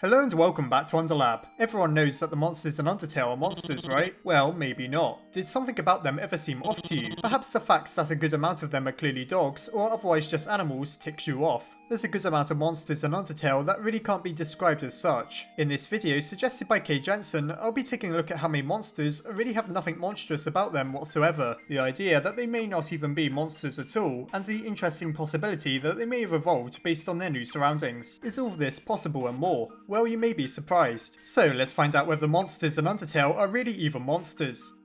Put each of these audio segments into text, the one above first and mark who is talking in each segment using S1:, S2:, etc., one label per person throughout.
S1: Hello and welcome back to Underlab. Everyone knows that the monsters in Undertale are monsters, right? Well, maybe not. Did something about them ever seem off to you? Perhaps the fact that a good amount of them are clearly dogs, or otherwise just animals, ticks you off. There's a good amount of monsters in Undertale that really can't be described as such. In this video, suggested by K. Jensen, I'll be taking a look at how many monsters really have nothing monstrous about them whatsoever, the idea that they may not even be monsters at all, and the interesting possibility that they may have evolved based on their new surroundings. Is all of this possible and more? Well, you may be surprised. So let's find out whether monsters in Undertale are really even monsters.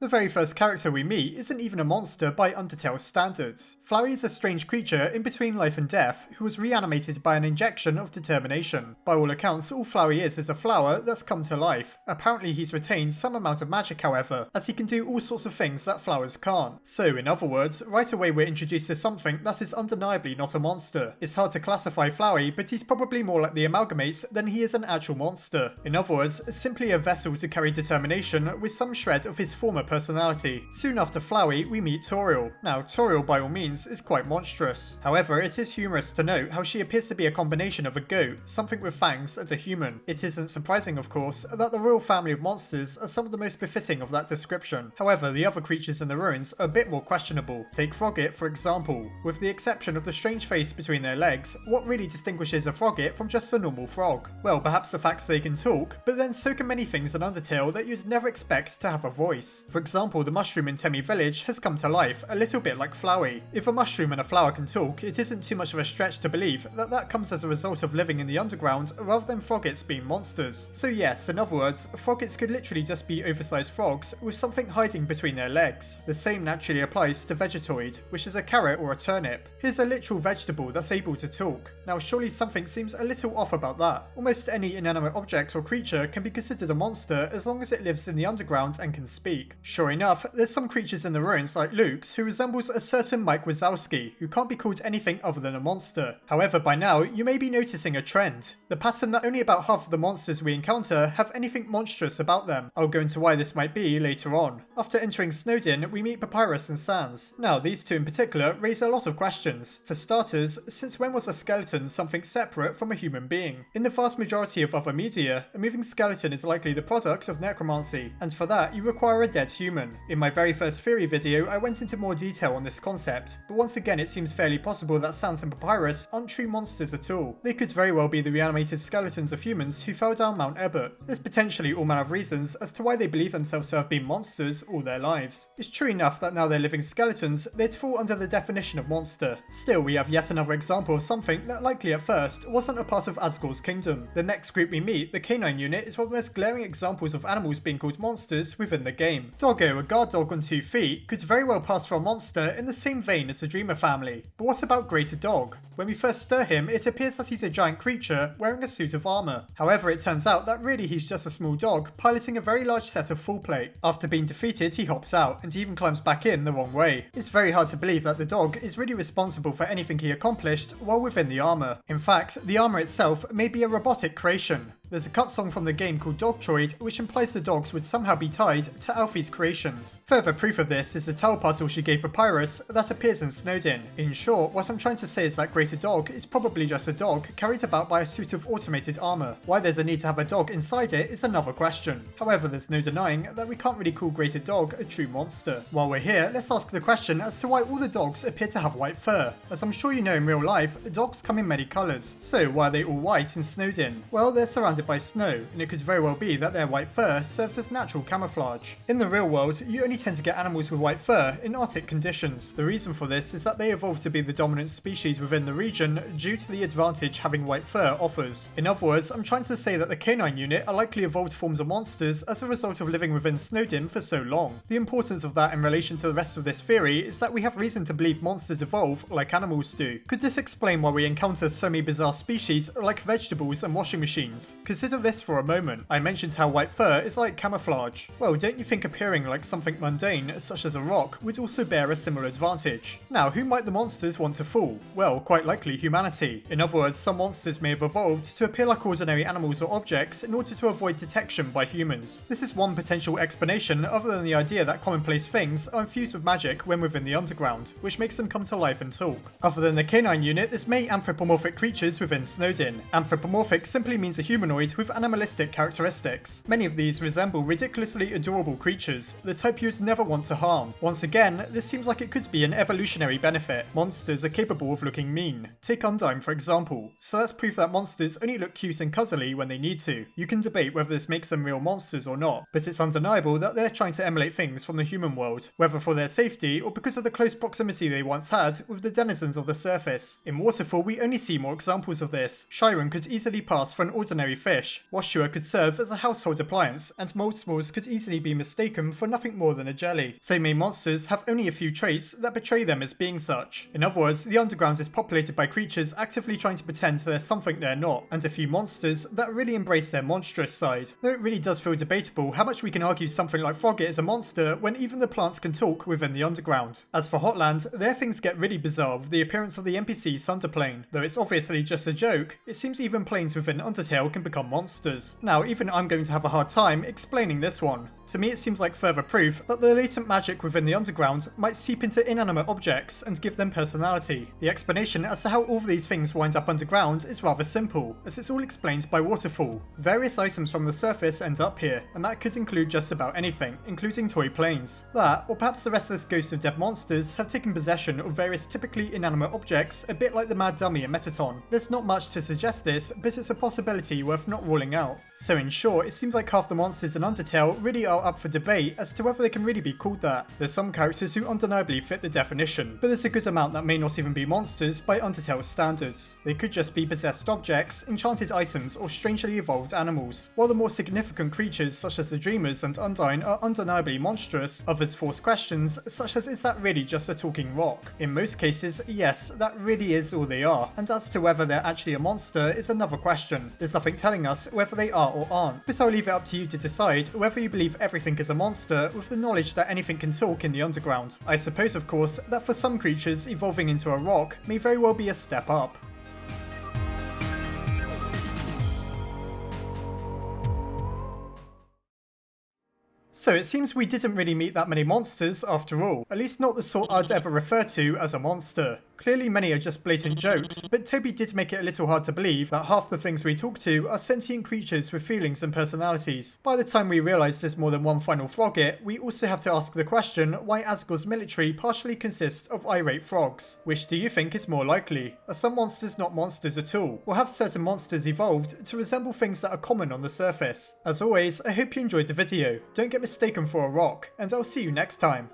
S1: The very first character we meet isn't even a monster by Undertale standards. Flowey is a strange creature in between life and death who was reanimated by an injection of determination. By all accounts, all Flowey is a flower that's come to life. Apparently he's retained some amount of magic however, as he can do all sorts of things that flowers can't. So in other words, right away we're introduced to something that is undeniably not a monster. It's hard to classify Flowey, but he's probably more like the amalgamates than he is an actual monster. In other words, simply a vessel to carry determination with some shred of his former personality. Soon after Flowey, we meet Toriel. Now, Toriel by all means is quite monstrous. However, it is humorous to note how she appears to be a combination of a goat, something with fangs, and a human. It isn't surprising, of course, that the royal family of monsters are some of the most befitting of that description. However, the other creatures in the ruins are a bit more questionable. Take Frogget, for example. With the exception of the strange face between their legs, what really distinguishes a Frogget from just a normal frog? Well, perhaps the fact they can talk, but then so can many things in Undertale that you'd never expect to have a voice. For example, the mushroom in Temmie Village has come to life, a little bit like Flowey. If a mushroom and a flower can talk, it isn't too much of a stretch to believe that that comes as a result of living in the underground rather than Froggets being monsters. So yes, in other words, Froggets could literally just be oversized frogs with something hiding between their legs. The same naturally applies to Vegetoid, which is a carrot or a turnip. Here's a literal vegetable that's able to talk. Now surely something seems a little off about that. Almost any inanimate object or creature can be considered a monster as long as it lives in the underground and can speak. Sure enough, there's some creatures in the ruins like Luke's who resembles a certain Mike Wazowski, who can't be called anything other than a monster. However, by now, you may be noticing a trend. The pattern that only about half of the monsters we encounter have anything monstrous about them. I'll go into why this might be later on. After entering Snowdin, we meet Papyrus and Sans. Now, these two in particular raise a lot of questions. For starters, since when was a skeleton something separate from a human being? In the vast majority of other media, a moving skeleton is likely the product of necromancy, and for that you require a dead human. In my very first theory video, I went into more detail on this concept, but once again it seems fairly possible that Sans and Papyrus aren't true monsters at all. They could very well be the reanimated skeletons of humans who fell down Mount Ebert. There's potentially all manner of reasons as to why they believe themselves to have been monsters all their lives. It's true enough that now they're living skeletons, they'd fall under the definition of monster. Still, we have yet another example of something that likely at first wasn't a part of Asgore's kingdom. The next group we meet, the Canine Unit, is one of the most glaring examples of animals being called monsters within the game. Doggo, a guard dog on 2 feet, could very well pass for a monster in the same vein as the Dreamer family. But what about Greater Dog? When we first stir him, it appears that he's a giant creature wearing a suit of armor. However, it turns out that really he's just a small dog piloting a very large set of full plate. After being defeated, he hops out and even climbs back in the wrong way. It's very hard to believe that the dog is really responsible for anything he accomplished while within the armor. In fact, the armor itself may be a robotic creation. There's a cut song from the game called Dogtroid, which implies the dogs would somehow be tied to Alfie's creations. Further proof of this is the towel puzzle she gave Papyrus that appears in Snowdin. In short, what I'm trying to say is that Greater Dog is probably just a dog carried about by a suit of automated armor. Why there's a need to have a dog inside it is another question. However, there's no denying that we can't really call Greater Dog a true monster. While we're here, let's ask the question as to why all the dogs appear to have white fur. As I'm sure you know in real life, dogs come in many colours. So why are they all white in Snowdin? Well, they're surrounded surrounded by snow, and it could very well be that their white fur serves as natural camouflage. In the real world, you only tend to get animals with white fur in Arctic conditions. The reason for this is that they evolved to be the dominant species within the region due to the advantage having white fur offers. In other words, I'm trying to say that the Canine Unit are likely evolved forms of monsters as a result of living within Snowdin for so long. The importance of that in relation to the rest of this theory is that we have reason to believe monsters evolve like animals do. Could this explain why we encounter so many bizarre species like vegetables and washing machines? Consider this for a moment. I mentioned how white fur is like camouflage. Well, don't you think appearing like something mundane, such as a rock, would also bear a similar advantage? Now, who might the monsters want to fool? Well, quite likely humanity. In other words, some monsters may have evolved to appear like ordinary animals or objects in order to avoid detection by humans. This is one potential explanation other than the idea that commonplace things are infused with magic when within the underground, which makes them come to life and talk. Other than the Canine Unit, there's many anthropomorphic creatures within Snowdin. Anthropomorphic simply means a humanoid with animalistic characteristics. Many of these resemble ridiculously adorable creatures, the type you'd never want to harm. Once again, this seems like it could be an evolutionary benefit. Monsters are capable of looking mean. Take Undyne for example. So that's proof that monsters only look cute and cuddly when they need to. You can debate whether this makes them real monsters or not, but it's undeniable that they're trying to emulate things from the human world, whether for their safety or because of the close proximity they once had with the denizens of the surface. In Waterfall, we only see more examples of this. Chiron could easily pass for an ordinary fish, Washua could serve as a household appliance, and Moldsmores could easily be mistaken for nothing more than a jelly. So many monsters have only a few traits that betray them as being such. In other words, the underground is populated by creatures actively trying to pretend they're something they're not, and a few monsters that really embrace their monstrous side. Though it really does feel debatable how much we can argue something like Frogget is a monster when even the plants can talk within the underground. As for Hotland, there things get really bizarre with the appearance of the NPC Sunderplane. Though it's obviously just a joke, it seems even planes within Undertale can become monsters. Now, even I'm going to have a hard time explaining this one. To me, it seems like further proof that the latent magic within the underground might seep into inanimate objects and give them personality. The explanation as to how all of these things wind up underground is rather simple, as it's all explained by Waterfall. Various items from the surface end up here, and that could include just about anything, including toy planes. That, or perhaps the restless ghosts of dead monsters, have taken possession of various typically inanimate objects, a bit like the Mad Dummy in Metaton. There's not much to suggest this, but it's a possibility worth not ruling out. So in short, it seems like half the monsters in Undertale really are up for debate as to whether they can really be called that. There's some characters who undeniably fit the definition, but there's a good amount that may not even be monsters by Undertale's standards. They could just be possessed objects, enchanted items, or strangely evolved animals. While the more significant creatures such as the Dreamers and Undyne are undeniably monstrous, others force questions such as, is that really just a talking rock? In most cases, yes, that really is all they are, and as to whether they're actually a monster is another question. There's nothing telling us whether they are or aren't, but I'll leave it up to you to decide whether you believe everything is a monster with the knowledge that anything can talk in the underground. I suppose, of course, that for some creatures, evolving into a rock may very well be a step up. So it seems we didn't really meet that many monsters after all, at least not the sort I'd ever refer to as a monster. Clearly many are just blatant jokes, but Toby did make it a little hard to believe that half the things we talk to are sentient creatures with feelings and personalities. By the time we realise there's more than one final Frogget, we also have to ask the question why Asgore's military partially consists of irate frogs. Which do you think is more likely? Are some monsters not monsters at all? Or have certain monsters evolved to resemble things that are common on the surface? As always, I hope you enjoyed the video. Don't get mistaken for a rock, and I'll see you next time.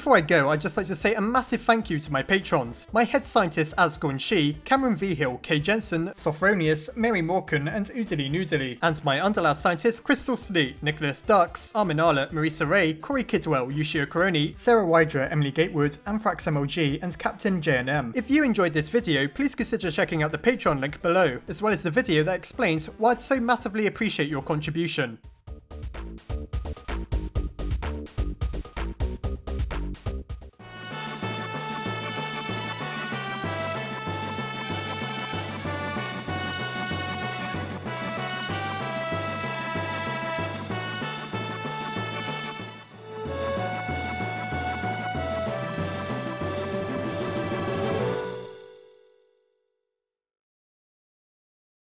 S1: Before I go, I'd just like to say a massive thank you to my patrons. My head scientists Asgore and She, Cameron Vigil, Kay Jensen, Sophronius, Mary Morkan and Oodly Noodly, and my Underlab scientists Crystal Sleet, Nicholas Dux, Armin Arlett, Marisa Ray, Corey Kidwell, Yushio Coroni, Sarah Wydra, Emily Gatewood, Anthrax MLG and Captain JNM. If you enjoyed this video, please consider checking out the Patreon link below, as well as the video that explains why I'd so massively appreciate your contribution.